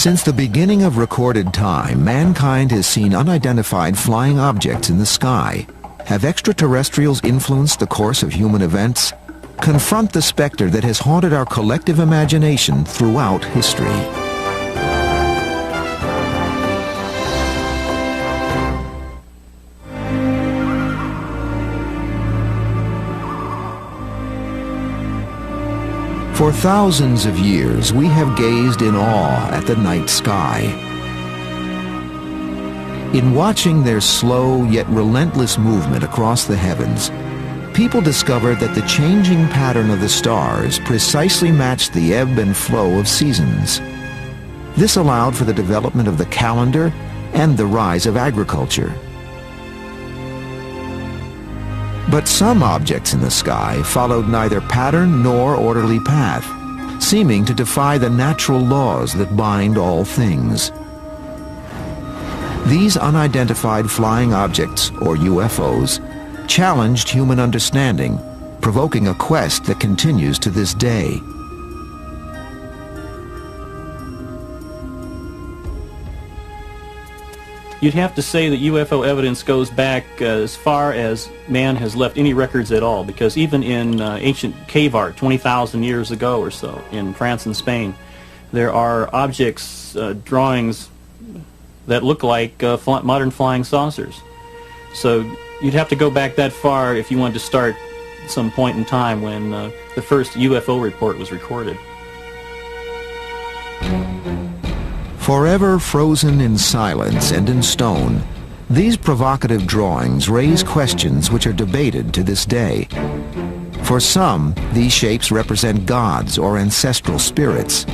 Since the beginning of recorded time, mankind has seen unidentified flying objects in the sky. Have extraterrestrials influenced the course of human events? Confront the specter that has haunted our collective imagination throughout history. For thousands of years, we have gazed in awe at the night sky. In watching their slow yet relentless movement across the heavens, people discovered that the changing pattern of the stars precisely matched the ebb and flow of seasons. This allowed for the development of the calendar and the rise of agriculture. But some objects in the sky followed neither pattern nor orderly path, seeming to defy the natural laws that bind all things. These unidentified flying objects, or UFOs, challenged human understanding, provoking a quest that continues to this day. You'd have to say that UFO evidence goes back as far as man has left any records at all, because even in ancient cave art 20,000 years ago or so in France and Spain, there are objects, drawings that look like modern flying saucers. So you'd have to go back that far if you wanted to start some point in time when the first UFO report was recorded. Forever frozen in silence and in stone, these provocative drawings raise questions which are debated to this day. For some, these shapes represent gods or ancestral spirits.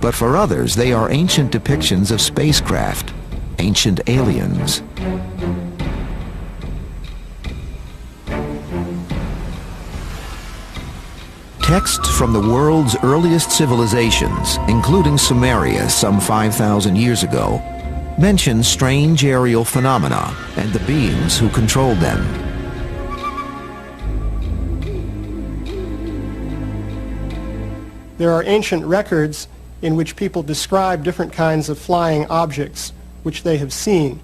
But for others, they are ancient depictions of spacecraft, ancient aliens. Texts from the world's earliest civilizations, including Sumeria some 5,000 years ago, mention strange aerial phenomena and the beings who controlled them. There are ancient records in which people describe different kinds of flying objects which they have seen.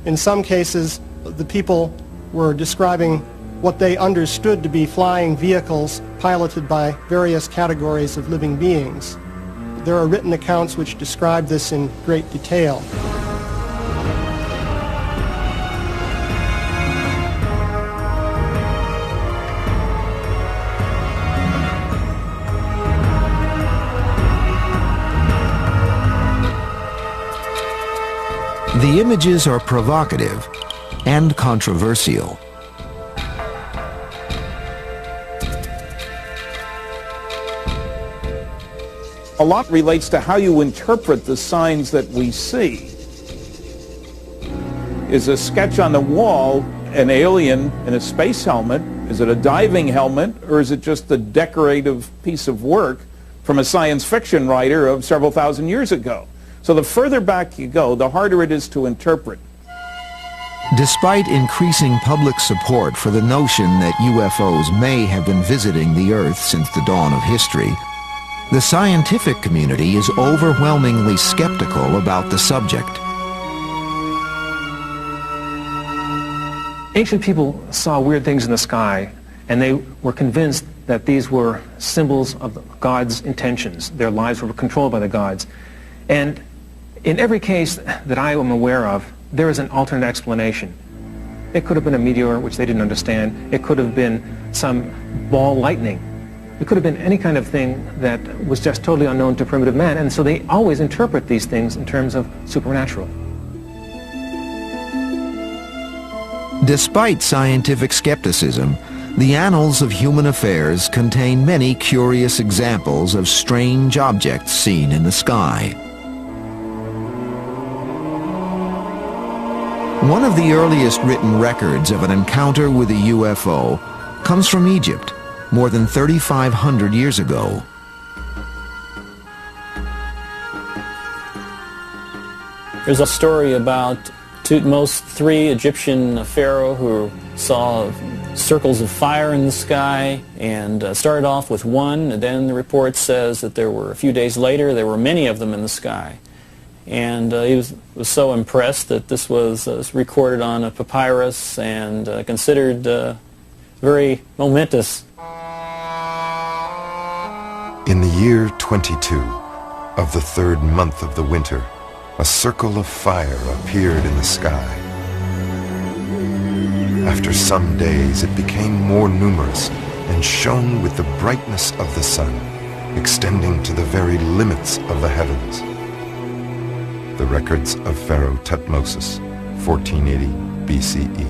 In some cases, the people were describing what they understood to be flying vehicles piloted by various categories of living beings. There are written accounts which describe this in great detail. The images are provocative and controversial. A lot relates to how you interpret the signs that we see. Is a sketch on the wall an alien in a space helmet? Is it a diving helmet? Or is it just a decorative piece of work from a science fiction writer of several thousand years ago? So the further back you go, the harder it is to interpret. Despite increasing public support for the notion that UFOs may have been visiting the Earth since the dawn of history, the scientific community is overwhelmingly skeptical about the subject. Ancient people saw weird things in the sky, and they were convinced that these were symbols of God's intentions. Their lives were controlled by the gods. And in every case that I am aware of, there is an alternate explanation. It could have been a meteor, which they didn't understand. It could have been some ball lightning. It could have been any kind of thing that was just totally unknown to primitive man, and so they always interpret these things in terms of supernatural. Despite scientific skepticism, the annals of human affairs contain many curious examples of strange objects seen in the sky. One of the earliest written records of an encounter with a UFO comes from Egypt, more than 3,500 years ago. There's a story about Thutmose III, Egyptian pharaoh, who saw circles of fire in the sky and started off with one, and then the report says that there were, a few days later, there were many of them in the sky. And he was so impressed that this was recorded on a papyrus and considered very momentous. In the year 22 of the third month of the winter, a circle of fire appeared in the sky. After some days, it became more numerous and shone with the brightness of the sun, extending to the very limits of the heavens. The records of Pharaoh Thutmose, 1480 BCE.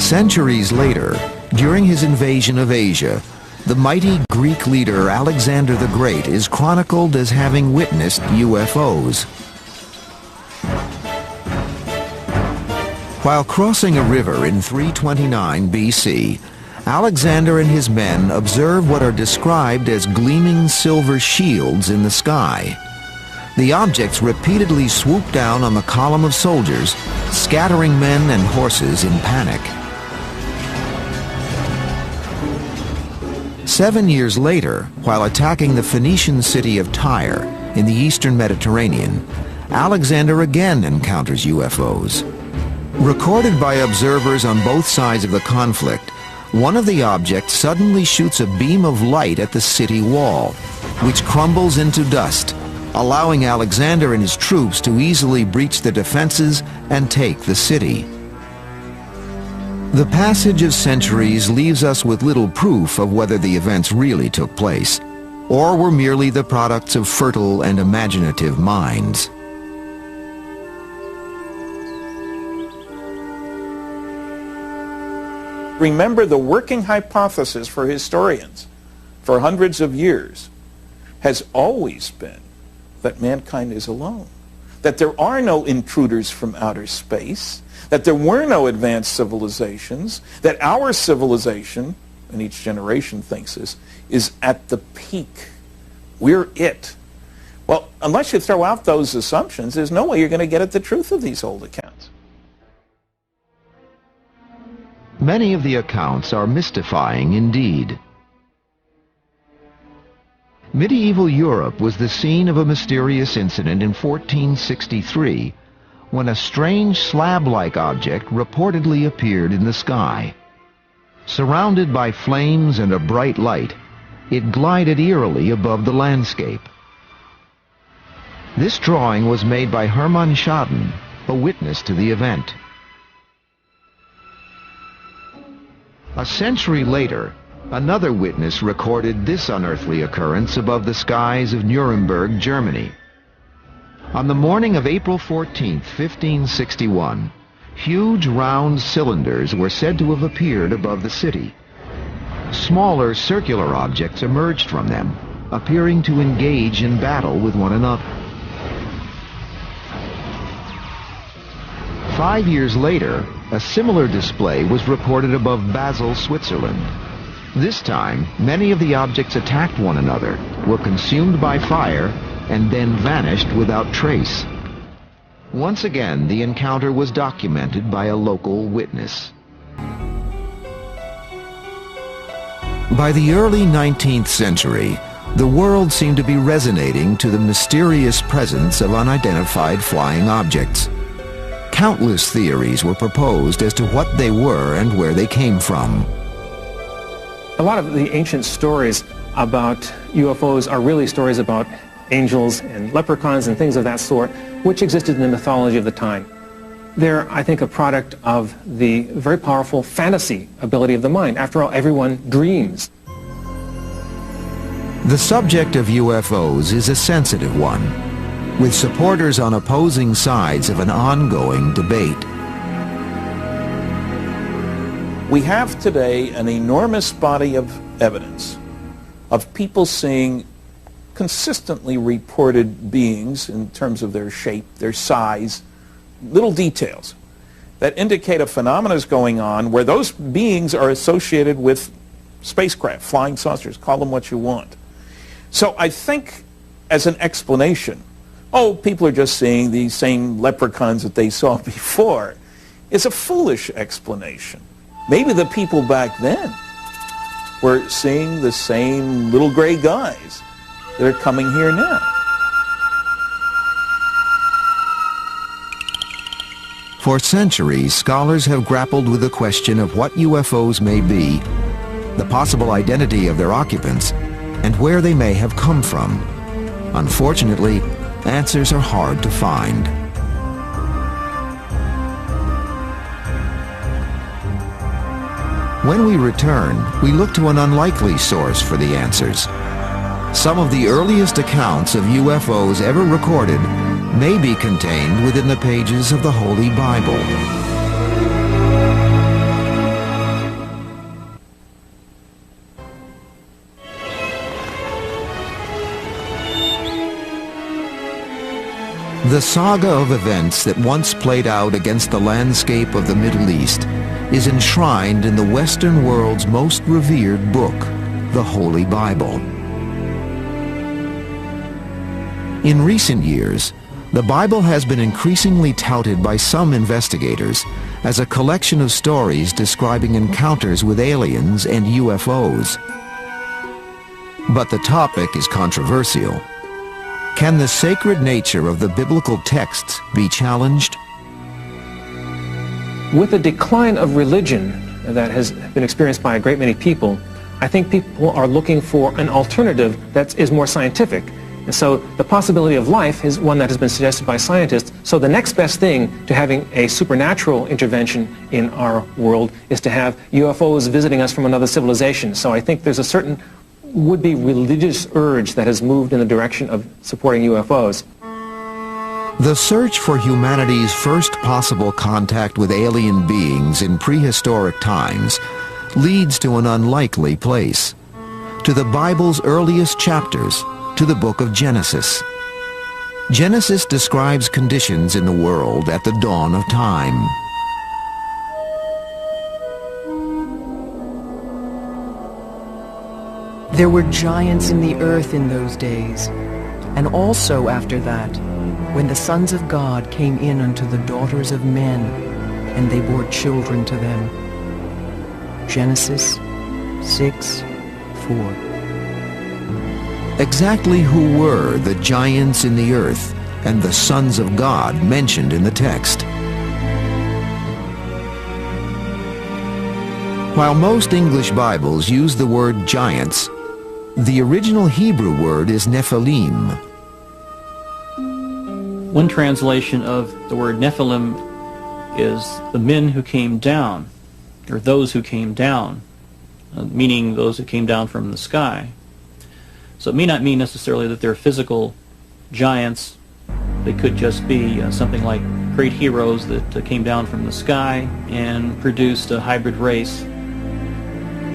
Centuries later, during his invasion of Asia, the mighty Greek leader Alexander the Great is chronicled as having witnessed UFOs. While crossing a river in 329 BC, Alexander and his men observe what are described as gleaming silver shields in the sky. The objects repeatedly swoop down on the column of soldiers, scattering men and horses in panic. 7 years later, while attacking the Phoenician city of Tyre in the eastern Mediterranean, Alexander again encounters UFOs. Recorded by observers on both sides of the conflict, one of the objects suddenly shoots a beam of light at the city wall, which crumbles into dust, allowing Alexander and his troops to easily breach the defenses and take the city. The passage of centuries leaves us with little proof of whether the events really took place, or were merely the products of fertile and imaginative minds. Remember, the working hypothesis for historians for hundreds of years has always been that mankind is alone, that there are no intruders from outer space, that there were no advanced civilizations, that our civilization, and each generation thinks this, is at the peak. We're it. Well, unless you throw out those assumptions, there's no way you're going to get at the truth of these old accounts. Many of the accounts are mystifying indeed. Medieval Europe was the scene of a mysterious incident in 1463 when a strange slab-like object reportedly appeared in the sky. Surrounded by flames and a bright light, it glided eerily above the landscape. This drawing was made by Hermann Schaden, a witness to the event. A century later, another witness recorded this unearthly occurrence above the skies of Nuremberg, Germany. On the morning of April 14, 1561, huge round cylinders were said to have appeared above the city. Smaller circular objects emerged from them, appearing to engage in battle with one another. 5 years later, a similar display was reported above Basel, Switzerland. This time, many of the objects attacked one another, were consumed by fire, and then vanished without trace. Once again, the encounter was documented by a local witness. By the early 19th century, the world seemed to be resonating to the mysterious presence of unidentified flying objects. Countless theories were proposed as to what they were and where they came from. A lot of the ancient stories about UFOs are really stories about angels and leprechauns and things of that sort, which existed in the mythology of the time. They're, I think, a product of the very powerful fantasy ability of the mind. After all, everyone dreams. The subject of UFOs is a sensitive one, with supporters on opposing sides of an ongoing debate. We have today an enormous body of evidence of people seeing consistently reported beings in terms of their shape, their size, little details that indicate a phenomenon is going on where those beings are associated with spacecraft, flying saucers, call them what you want. So I think as an explanation, oh, people are just seeing the same leprechauns that they saw before, is a foolish explanation. Maybe the people back then were seeing the same little gray guys that are coming here now. For centuries, scholars have grappled with the question of what UFOs may be, the possible identity of their occupants, and where they may have come from. Unfortunately, answers are hard to find. When we return, we look to an unlikely source for the answers. Some of the earliest accounts of UFOs ever recorded may be contained within the pages of the Holy Bible. The saga of events that once played out against the landscape of the Middle East is enshrined in the Western world's most revered book, the Holy Bible. In recent years, the Bible has been increasingly touted by some investigators as a collection of stories describing encounters with aliens and UFOs. But the topic is controversial. Can the sacred nature of the biblical texts be challenged? With the decline of religion that has been experienced by a great many people, I think people are looking for an alternative that is more scientific. And so the possibility of life is one that has been suggested by scientists. So the next best thing to having a supernatural intervention in our world is to have UFOs visiting us from another civilization. So I think there's a certain would-be religious urge that has moved in the direction of supporting UFOs. The search for humanity's first possible contact with alien beings in prehistoric times leads to an unlikely place, to the Bible's earliest chapters, to the book of Genesis. Genesis describes conditions in the world at the dawn of time. There were giants in the earth in those days, and also after that, when the sons of God came in unto the daughters of men, and they bore children to them. Genesis 6:4. Exactly who were the giants in the earth and the sons of God mentioned in the text? While most English Bibles use the word giants, the original Hebrew word is Nephilim. One translation of the word Nephilim is the men who came down, or those who came down, meaning those who came down from the sky. So it may not mean necessarily that they're physical giants. They could just be something like great heroes that came down from the sky and produced a hybrid race.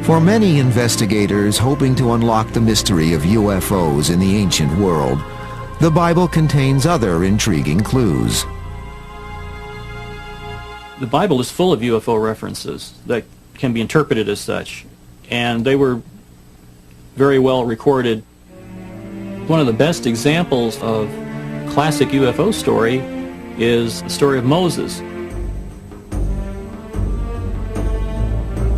For many investigators hoping to unlock the mystery of UFOs in the ancient world, the Bible contains other intriguing clues. The Bible is full of UFO references that can be interpreted as such, and they were very well recorded. One of the best examples of classic UFO story is the story of Moses.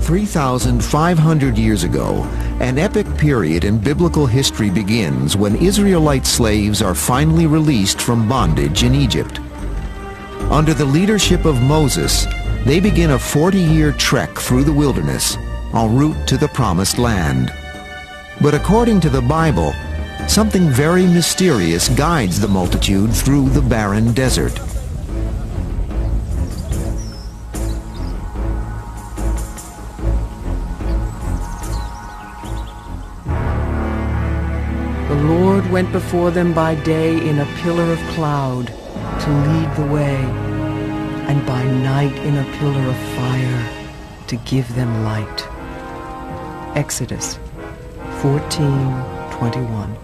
3,500 years ago, an epic period in biblical history begins when Israelite slaves are finally released from bondage in Egypt. Under the leadership of Moses, they begin a 40-year trek through the wilderness, en route to the Promised Land. But according to the Bible, something very mysterious guides the multitude through the barren desert. The Lord went before them by day in a pillar of cloud to lead the way, and by night in a pillar of fire to give them light. Exodus 14:21.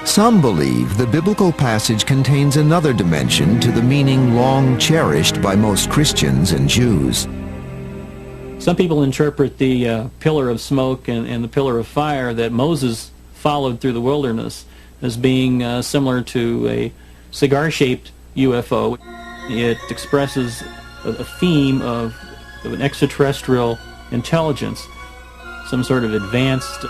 Some believe the biblical passage contains another dimension to the meaning long cherished by most Christians and Jews. Some people interpret the pillar of smoke and the pillar of fire that Moses followed through the wilderness as being similar to a cigar-shaped UFO. It expresses a theme of an extraterrestrial intelligence. some sort of advanced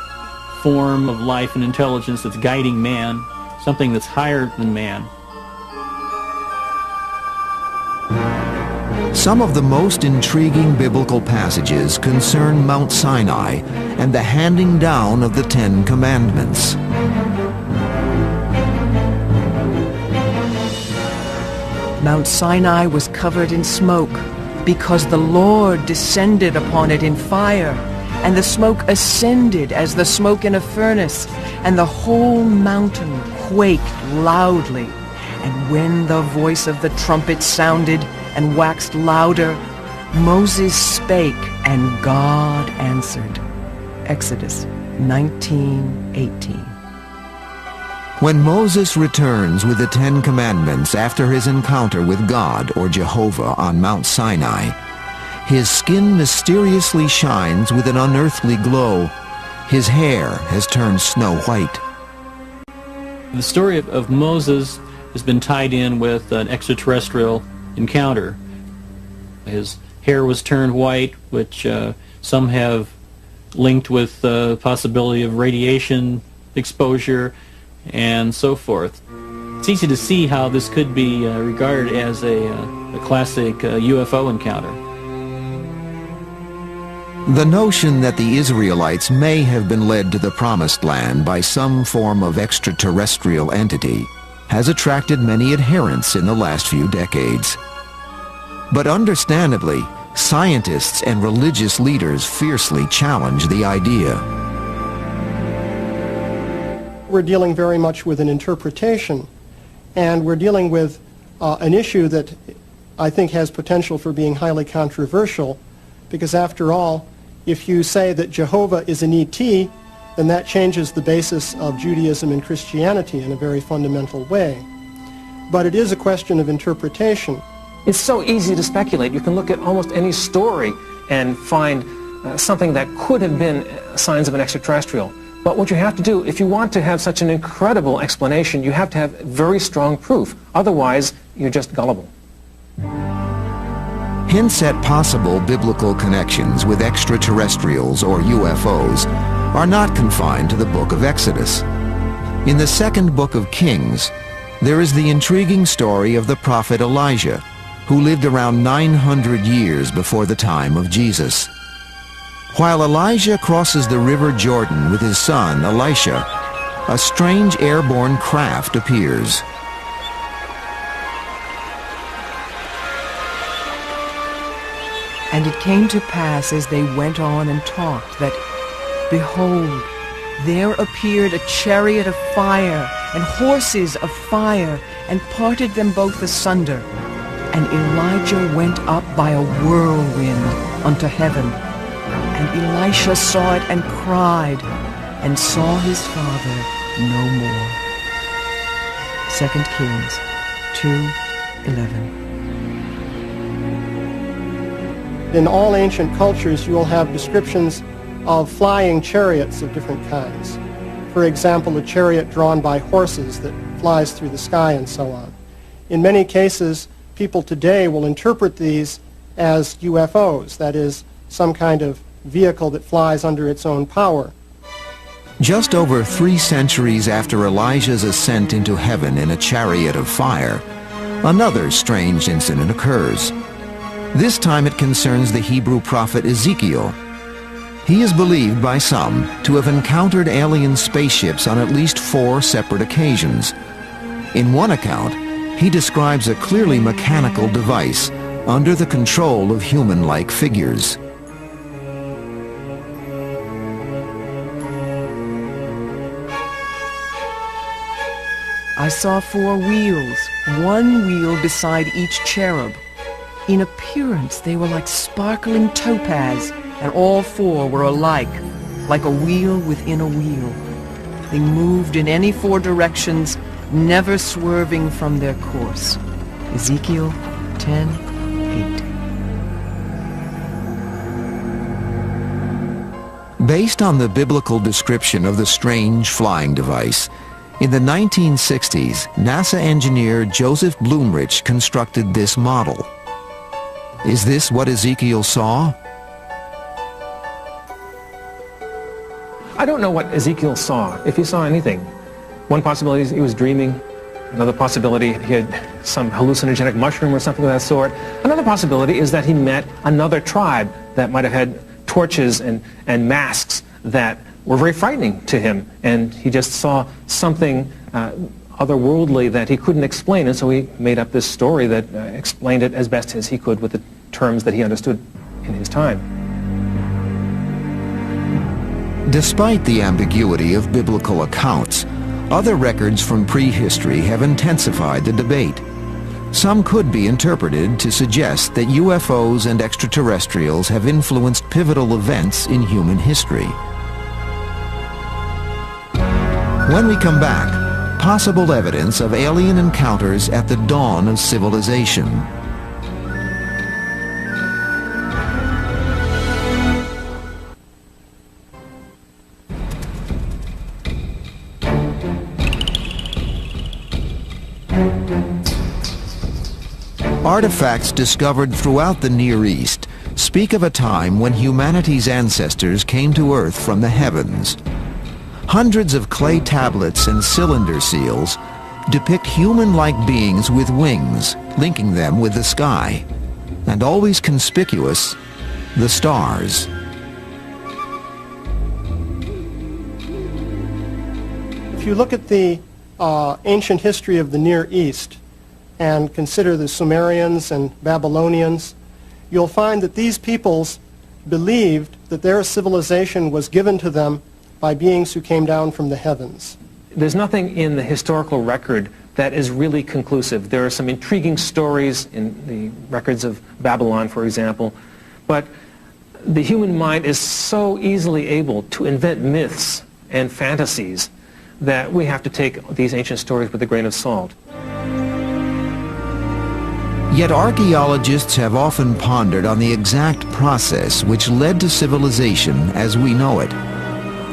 form of life and intelligence that's guiding man, something that's higher than man. Some of the most intriguing biblical passages concern Mount Sinai and the handing down of the Ten Commandments. Mount Sinai was covered in smoke because the Lord descended upon it in fire, and the smoke ascended as the smoke in a furnace, and the whole mountain quaked loudly. And when the voice of the trumpet sounded and waxed louder, Moses spake, and God answered. Exodus 19:18. When Moses returns with the Ten Commandments after his encounter with God or Jehovah on Mount Sinai, his skin mysteriously shines with an unearthly glow. His hair has turned snow white. The story of Moses has been tied in with an extraterrestrial encounter. His hair was turned white, which some have linked with the possibility of radiation exposure and so forth. It's easy to see how this could be regarded as a classic UFO encounter. The notion that the Israelites may have been led to the Promised Land by some form of extraterrestrial entity has attracted many adherents in the last few decades. But understandably, scientists and religious leaders fiercely challenge the idea. We're dealing very much with an interpretation, and we're dealing with an issue that I think has potential for being highly controversial, because after all, if you say that Jehovah is an ET, then that changes the basis of Judaism and Christianity in a very fundamental way. But it is a question of interpretation. It's so easy to speculate. You can look at almost any story and find something that could have been signs of an extraterrestrial. But what you have to do, if you want to have such an incredible explanation, you have to have very strong proof. Otherwise, you're just gullible. Hints at possible biblical connections with extraterrestrials or UFOs are not confined to the book of Exodus. In the second book of Kings, there is the intriguing story of the prophet Elijah, who lived around 900 years before the time of Jesus. While Elijah crosses the river Jordan with his son Elisha, a strange airborne craft appears. And it came to pass as they went on and talked that, behold, there appeared a chariot of fire and horses of fire, and parted them both asunder. And Elijah went up by a whirlwind unto heaven. And Elisha saw it and cried, and saw his father no more. 2 Kings 2:11. In all ancient cultures, you will have descriptions of flying chariots of different kinds. For example, a chariot drawn by horses that flies through the sky and so on. In many cases, people today will interpret these as UFOs, that is, some kind of vehicle that flies under its own power. Just over 3 centuries after Elijah's ascent into heaven in a chariot of fire, another strange incident occurs. This time it concerns the Hebrew prophet Ezekiel. He is believed by some to have encountered alien spaceships on at least 4 separate occasions. In one account, he describes a clearly mechanical device under the control of human-like figures. I saw 4 wheels, one wheel beside each cherub. In appearance they were like sparkling topaz, and all 4 were alike, like a wheel within a wheel. They moved in any 4 directions, never swerving from their course. Ezekiel 10:8. Based on the biblical description of the strange flying device, in the 1960s, NASA engineer Joseph Blumrich constructed this model. Is this what Ezekiel saw? I don't know what Ezekiel saw, if he saw anything. One possibility is he was dreaming. Another possibility, he had some hallucinogenic mushroom or something of that sort. Another possibility is that he met another tribe that might have had torches and masks that were very frightening to him, and he just saw something otherworldly that he couldn't explain, and so he made up this story that explained it as best as he could with the terms that he understood in his time. Despite the ambiguity of biblical accounts, other records from prehistory have intensified the debate. Some could be interpreted to suggest that UFOs and extraterrestrials have influenced pivotal events in human history. When we come back, possible evidence of alien encounters at the dawn of civilization. Artifacts discovered throughout the Near East speak of a time when humanity's ancestors came to Earth from the heavens. Hundreds of clay tablets and cylinder seals depict human-like beings with wings, linking them with the sky, and always conspicuous, the stars. If you look at the ancient history of the Near East and consider the Sumerians and Babylonians, you'll find that these peoples believed that their civilization was given to them by beings who came down from the heavens. There's nothing in the historical record that is really conclusive. There are some intriguing stories in the records of Babylon, for example, but the human mind is so easily able to invent myths and fantasies that we have to take these ancient stories with a grain of salt. Yet archaeologists have often pondered on the exact process which led to civilization as we know it.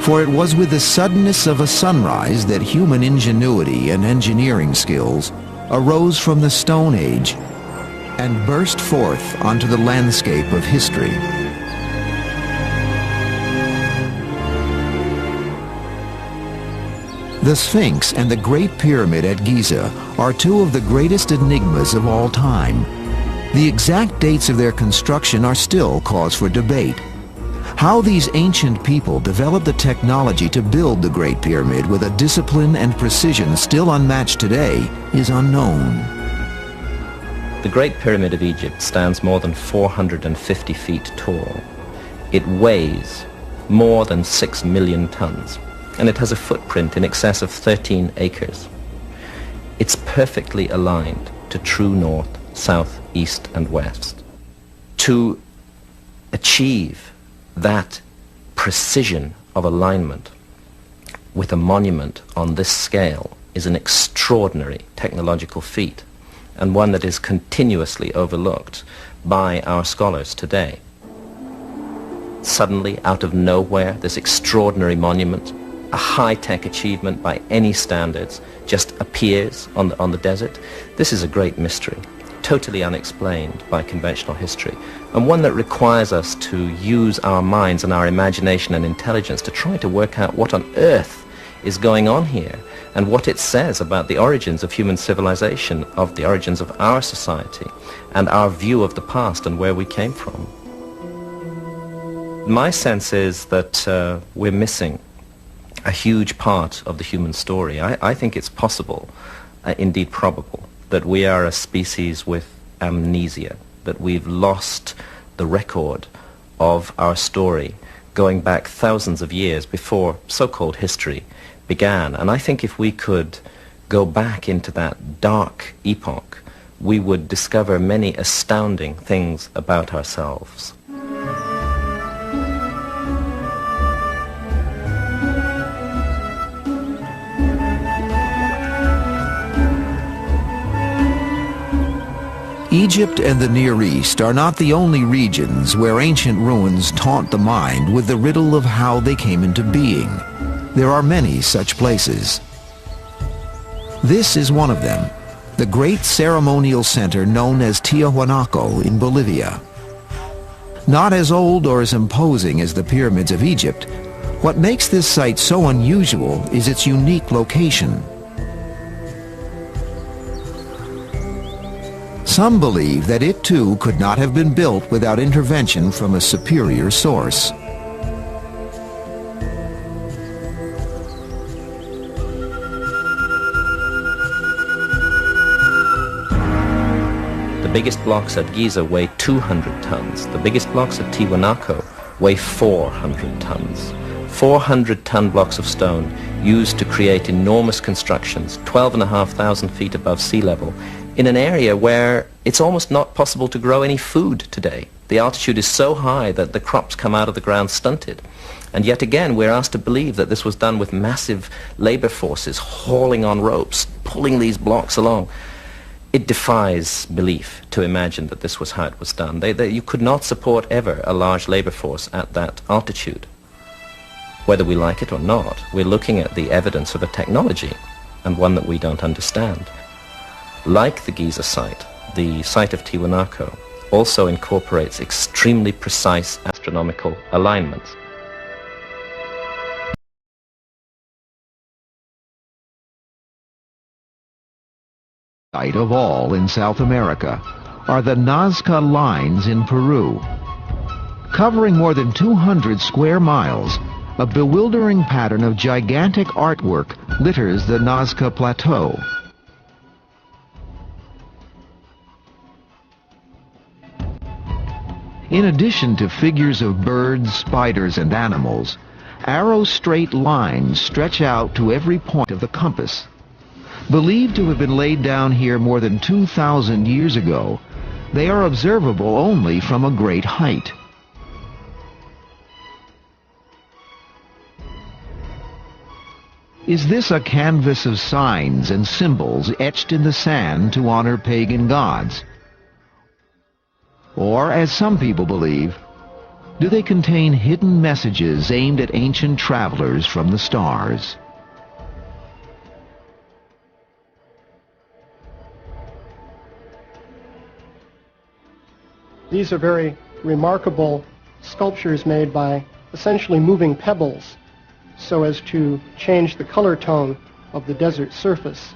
For it was with the suddenness of a sunrise that human ingenuity and engineering skills arose from the Stone Age and burst forth onto the landscape of history. The Sphinx and the Great Pyramid at Giza are two of the greatest enigmas of all time. The exact dates of their construction are still cause for debate. How these ancient people developed the technology to build the Great Pyramid with a discipline and precision still unmatched today is unknown. The Great Pyramid of Egypt stands more than 450 feet tall. It weighs more than 6 million tons, and it has a footprint in excess of 13 acres. It's perfectly aligned to true north, south, east, and west. To achieve that precision of alignment with a monument on this scale is an extraordinary technological feat, and one that is continuously overlooked by our scholars today. Suddenly, out of nowhere, this extraordinary monument, a high-tech achievement by any standards, just appears on the desert. This is a great mystery, totally unexplained by conventional history, and one that requires us to use our minds and our imagination and intelligence to try to work out what on earth is going on here and what it says about the origins of human civilization, of the origins of our society, and our view of the past and where we came from. My sense is that we're missing a huge part of the human story. I think it's possible, indeed probable, that we are a species with amnesia, that we've lost the record of our story going back thousands of years before so-called history began. And I think if we could go back into that dark epoch, we would discover many astounding things about ourselves. Egypt and the Near East are not the only regions where ancient ruins taunt the mind with the riddle of how they came into being. There are many such places. This is one of them, the great ceremonial center known as Tiahuanaco in Bolivia. Not as old or as imposing as the pyramids of Egypt, What makes this site so unusual is its unique location. Some believe that it too could not have been built without intervention from a superior source. The biggest blocks at Giza weigh 200 tons. The biggest blocks at Tiwanaku weigh 400 tons. 400-ton blocks of stone used to create enormous constructions, 12,500 feet above sea level, in an area where it's almost not possible to grow any food today. The altitude is so high that the crops come out of the ground stunted. And yet again, we're asked to believe that this was done with massive labor forces hauling on ropes, pulling these blocks along. It defies belief to imagine that this was how it was done. You could not support ever a large labor force at that altitude. Whether we like it or not, we're looking at the evidence of a technology, and one that we don't understand. Like the Giza site, the site of Tiwanaku also incorporates extremely precise astronomical alignments. Site of all in South America are the Nazca Lines in Peru. Covering more than 200 square miles, a bewildering pattern of gigantic artwork litters the Nazca Plateau. In addition to figures of birds, spiders, and animals, arrow-straight lines stretch out to every point of the compass. Believed to have been laid down here more than 2,000 years ago, they are observable only from a great height. Is this a canvas of signs and symbols etched in the sand to honor pagan gods? Or, as some people believe, do they contain hidden messages aimed at ancient travelers from the stars? These are very remarkable sculptures made by essentially moving pebbles so as to change the color tone of the desert surface.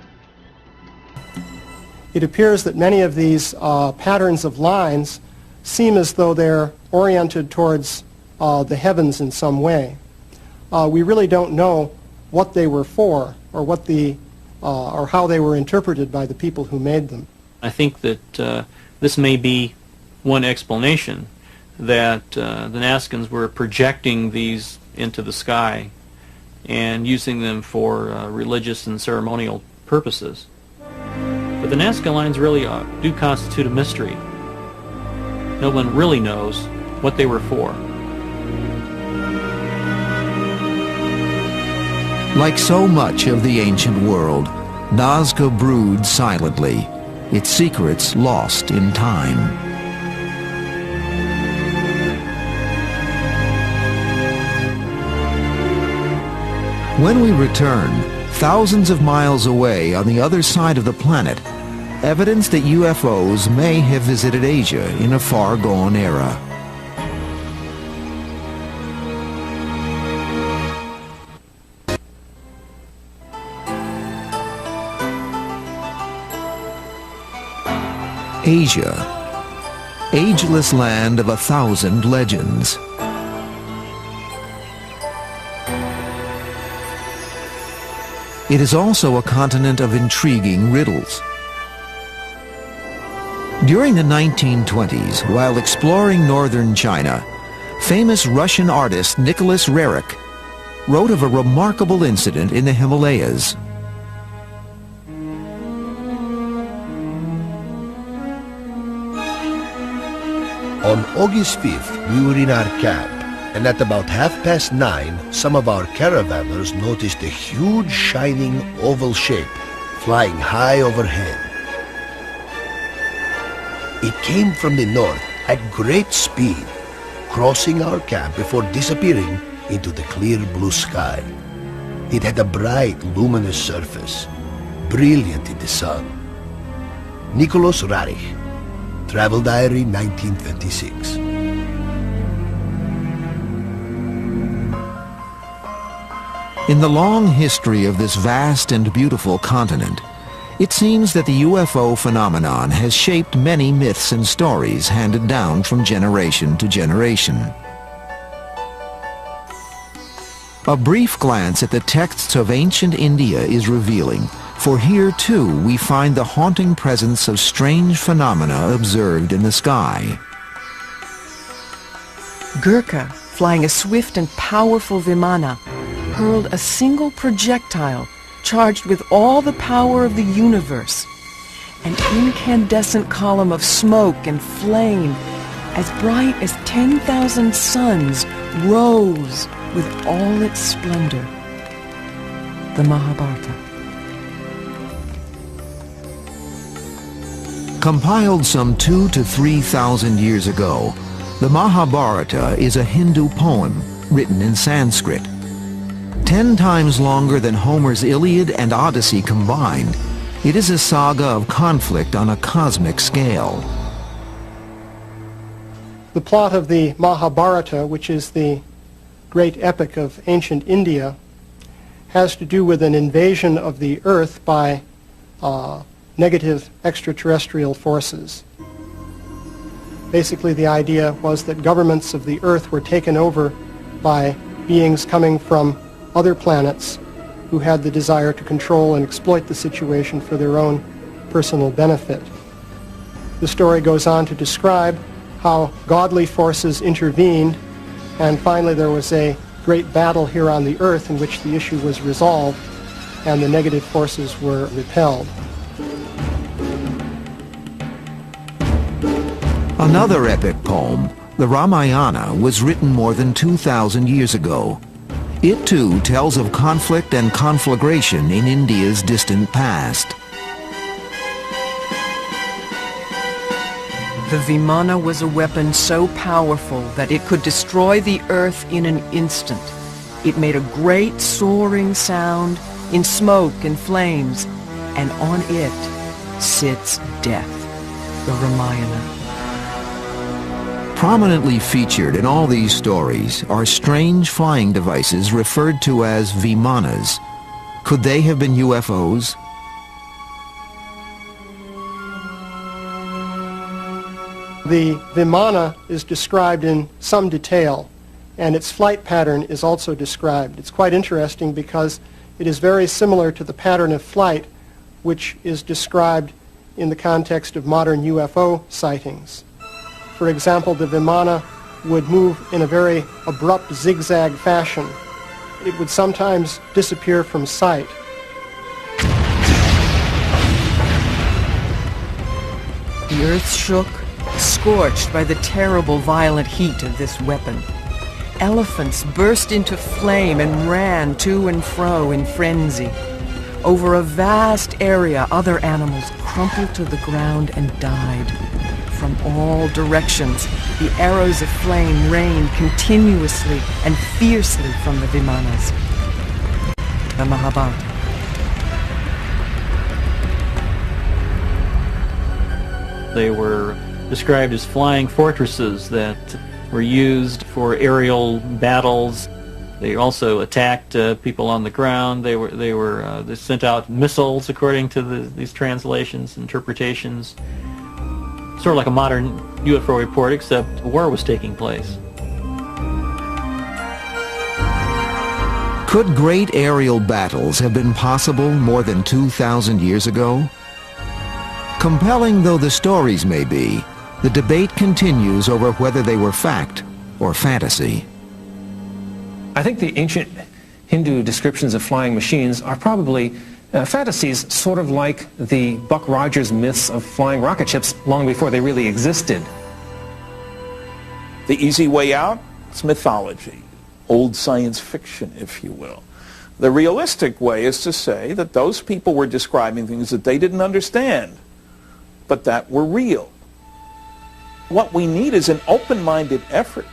It appears that many of these patterns of lines seem as though they're oriented towards the heavens in some way. We really don't know what they were for or or how they were interpreted by the people who made them. I think that this may be one explanation, that the Nazcans were projecting these into the sky and using them for religious and ceremonial purposes. But the Nazca lines really do constitute a mystery. No one really knows what they were for. Like so much of the ancient world, Nazca broods silently, its secrets lost in time. When we return, thousands of miles away on the other side of the planet, evidence that UFOs may have visited Asia in a far-gone era. Asia, ageless land of 1,000 legends. It is also a continent of intriguing riddles. During the 1920s, while exploring northern China, famous Russian artist Nicholas Roerich wrote of a remarkable incident in the Himalayas. On August 5th, we were in our camp, and at about 9:30, some of our caravanners noticed a huge shining oval shape flying high overhead. It came from the north at great speed, crossing our camp before disappearing into the clear blue sky. It had a bright, luminous surface, brilliant in the sun. Nicholas Roerich, Travel Diary, 1926. In the long history of this vast and beautiful continent, it seems that the UFO phenomenon has shaped many myths and stories handed down from generation to generation. A brief glance at the texts of ancient India is revealing, for here too we find the haunting presence of strange phenomena observed in the sky. Gurkha, flying a swift and powerful Vimana, hurled a single projectile charged with all the power of the universe. An incandescent column of smoke and flame, as bright as 10,000 suns, rose with all its splendor. The Mahabharata. Compiled some 2,000 to 3,000 years ago, the Mahabharata is a Hindu poem written in Sanskrit. 10 times longer than Homer's Iliad and Odyssey combined, it is a saga of conflict on a cosmic scale. The plot of the Mahabharata, which is the great epic of ancient India, has to do with an invasion of the Earth by negative extraterrestrial forces. Basically, the idea was that governments of the Earth were taken over by beings coming from other planets who had the desire to control and exploit the situation for their own personal benefit. The story goes on to describe how godly forces intervened, and finally there was a great battle here on the Earth in which the issue was resolved and the negative forces were repelled. Another epic poem, the Ramayana, was written more than 2,000 years ago. It too tells of conflict and conflagration in India's distant past. The Vimana was a weapon so powerful that it could destroy the earth in an instant. It made a great soaring sound in smoke and flames, and on it sits death, the Ramayana. Prominently featured in all these stories are strange flying devices referred to as Vimanas. Could they have been UFOs? The Vimana is described in some detail, and its flight pattern is also described. It's quite interesting because it is very similar to the pattern of flight which is described in the context of modern UFO sightings. For example, the Vimana would move in a very abrupt zigzag fashion. It would sometimes disappear from sight. The earth shook, scorched by the terrible violent heat of this weapon. Elephants burst into flame and ran to and fro in frenzy. Over a vast area, other animals crumpled to the ground and died. From all directions, the arrows of flame rained continuously and fiercely from the Vimanas. The Mahabharata. They were described as flying fortresses that were used for aerial battles. They also attacked people on the ground. They sent out missiles, according to these translations, interpretations. Sort of like a modern UFO report, except war was taking place. Could great aerial battles have been possible more than 2,000 years ago? Compelling though the stories may be, the debate continues over whether they were fact or fantasy. I think the ancient Hindu descriptions of flying machines are probably fantasies, sort of like the Buck Rogers myths of flying rocket ships long before they really existed. The easy way out is mythology, old science fiction, if you will. The realistic way is to say that those people were describing things that they didn't understand, but that were real. What we need is an open-minded effort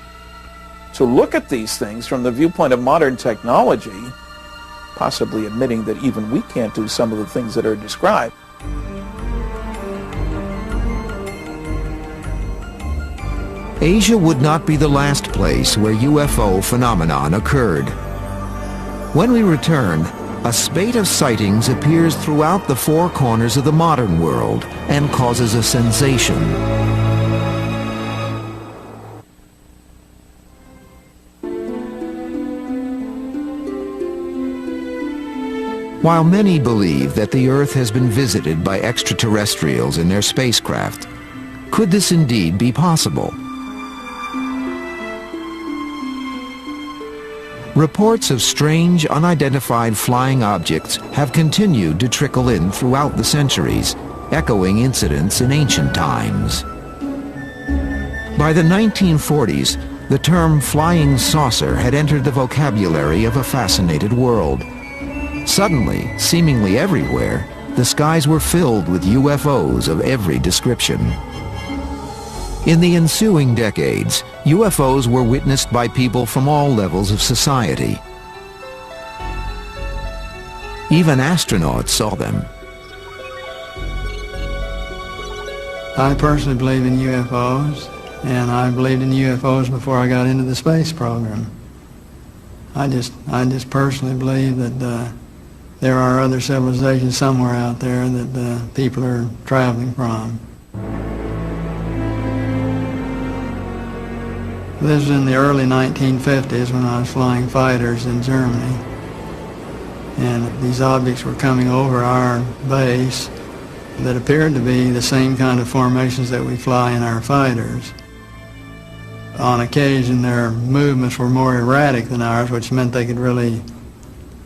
to look at these things from the viewpoint of modern technology, possibly admitting that even we can't do some of the things that are described. Asia would not be the last place where UFO phenomenon occurred. When we return, a spate of sightings appears throughout the four corners of the modern world and causes a sensation. While many believe that the Earth has been visited by extraterrestrials in their spacecraft, could this indeed be possible? Reports of strange, unidentified flying objects have continued to trickle in throughout the centuries, echoing incidents in ancient times. By the 1940s, the term flying saucer had entered the vocabulary of a fascinated world. Suddenly, seemingly everywhere, the skies were filled with UFOs of every description. In the ensuing decades, UFOs were witnessed by people from all levels of society. Even astronauts saw them. I personally believe in UFOs, and I believed in UFOs before I got into the space program. I just personally believe that there are other civilizations somewhere out there that people are traveling from. This was in the early 1950s when I was flying fighters in Germany. And these objects were coming over our base that appeared to be the same kind of formations that we fly in our fighters. On occasion, their movements were more erratic than ours, which meant they could really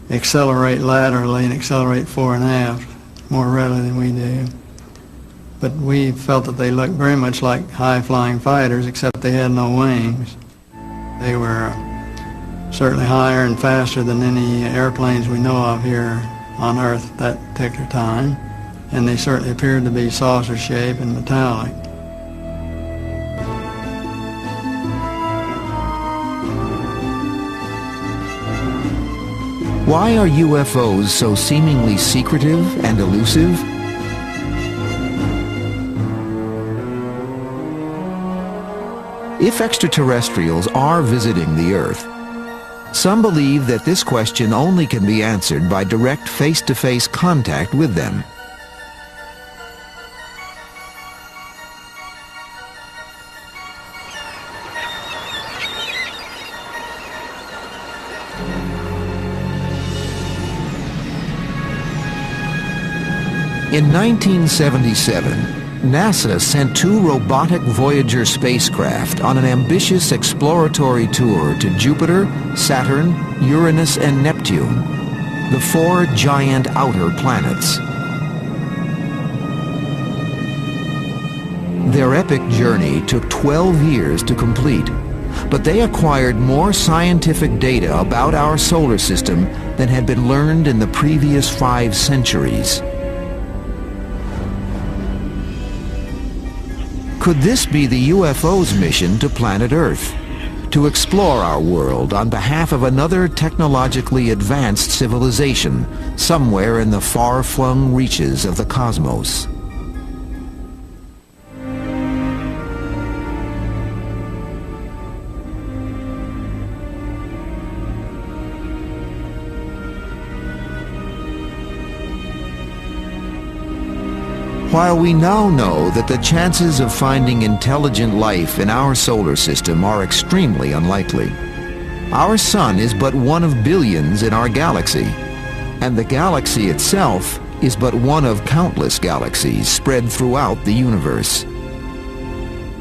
accelerate laterally and accelerate fore and aft more readily than we do. But we felt that they looked very much like high-flying fighters, except they had no wings. They were certainly higher and faster than any airplanes we know of here on Earth at that particular time, and they certainly appeared to be saucer-shaped and metallic. Why are UFOs so seemingly secretive and elusive? If extraterrestrials are visiting the Earth, some believe that this question only can be answered by direct face-to-face contact with them. In 1977, NASA sent two robotic Voyager spacecraft on an ambitious exploratory tour to Jupiter, Saturn, Uranus, and Neptune, the four giant outer planets. Their epic journey took 12 years to complete, but they acquired more scientific data about our solar system than had been learned in the previous 5 centuries. Could this be the UFO's mission to planet Earth? To explore our world on behalf of another technologically advanced civilization somewhere in the far-flung reaches of the cosmos? While we now know that the chances of finding intelligent life in our solar system are extremely unlikely, our sun is but one of billions in our galaxy, and the galaxy itself is but one of countless galaxies spread throughout the universe.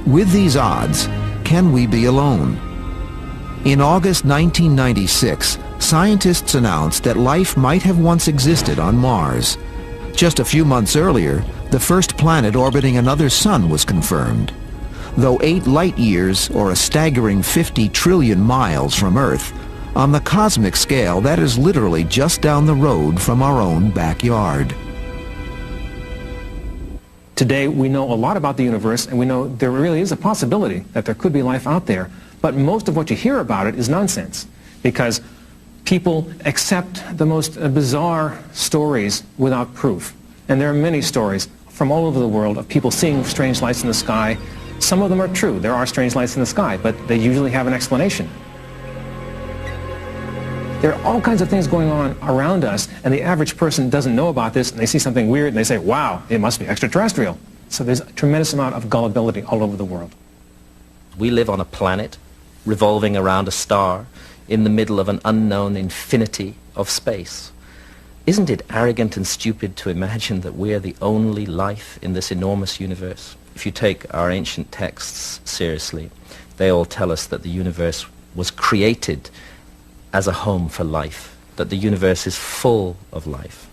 With these odds, can we be alone? In August 1996, scientists announced that life might have once existed on Mars. Just a few months earlier, the first planet orbiting another sun was confirmed. Though 8 light-years, or a staggering 50 trillion miles from Earth, on the cosmic scale, that is literally just down the road from our own backyard. Today, we know a lot about the universe, and we know there really is a possibility that there could be life out there. But most of what you hear about it is nonsense, because people accept the most bizarre stories without proof. And there are many stories from all over the world of people seeing strange lights in the sky. Some of them are true. There are strange lights in the sky, but they usually have an explanation. There are all kinds of things going on around us, and the average person doesn't know about this, and they see something weird, and they say, wow, it must be extraterrestrial. So there's a tremendous amount of gullibility all over the world. We live on a planet revolving around a star in the middle of an unknown infinity of space. Isn't it arrogant and stupid to imagine that we're the only life in this enormous universe? If you take our ancient texts seriously, they all tell us that the universe was created as a home for life, that the universe is full of life.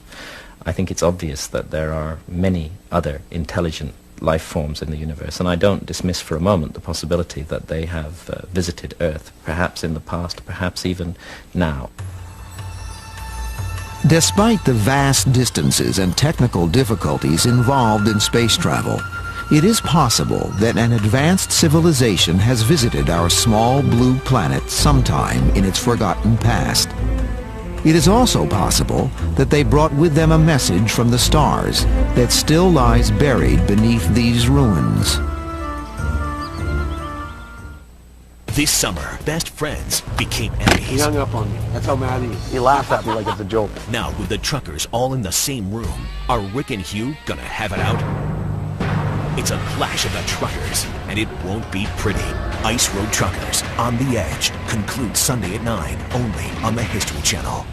I think it's obvious that there are many other intelligent life forms in the universe, and I don't dismiss for a moment the possibility that they have visited Earth, perhaps in the past, perhaps even now. Despite the vast distances and technical difficulties involved in space travel, it is possible that an advanced civilization has visited our small blue planet sometime in its forgotten past. It is also possible that they brought with them a message from the stars that still lies buried beneath these ruins. This summer, best friends became enemies. He hung up on me. That's how mad he is. He laughed at me like it's a joke. Now, with the truckers all in the same room, are Rick and Hugh gonna have it out? It's a clash of the truckers, and it won't be pretty. Ice Road Truckers, On the Edge, concludes Sunday at 9, only on the History Channel.